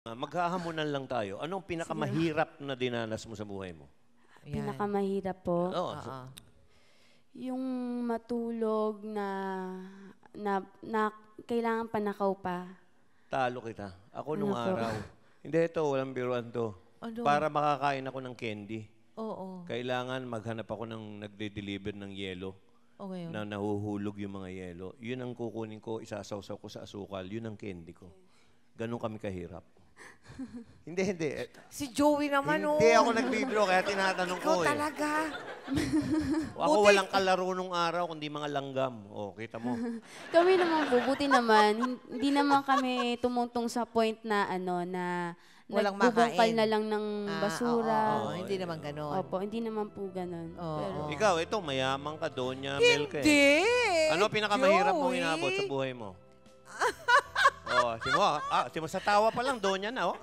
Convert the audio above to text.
Maghahamunan lang tayo. Anong pinakamahirap na dinanas mo sa buhay mo? Ayan. Pinakamahirap po, Oo. Oo. yung matulog na kailangan panakaw pa. Talo kita. Ako nung Ano po? araw. Hindi, ito. Walang biruan to. Ano? Para makakain ako ng candy. Oo. Kailangan maghanap ako ng nagde-deliver ng yelo O ngayon. na nahuhulog yung mga yelo. Yun ang kukunin ko, isasawsaw ko sa asukal. Yun ang candy ko. Ganun kami kahirap. Hindi. Si Joey naman, oh. Hindi ako nagbibiro, kaya tinatanong Ikaw ko eh. talaga. Ako Buti- walang kalaro nung araw, kundi mga langgam. O, kita mo. Kami naman po, buti naman, hindi naman kami tumuntong sa point na na Walang nagbubungkal makain. na lang ng basura. Oo, hindi naman ganon. Opo, hindi naman po ganun. Oo. Pero, Ikaw, ito, mayaman ka, Donya Melka. Hindi. Ano pinakamahirap mong Joey. inabot sa buhay mo? Oh, simo sa tawa pa lang, Donya na, oh.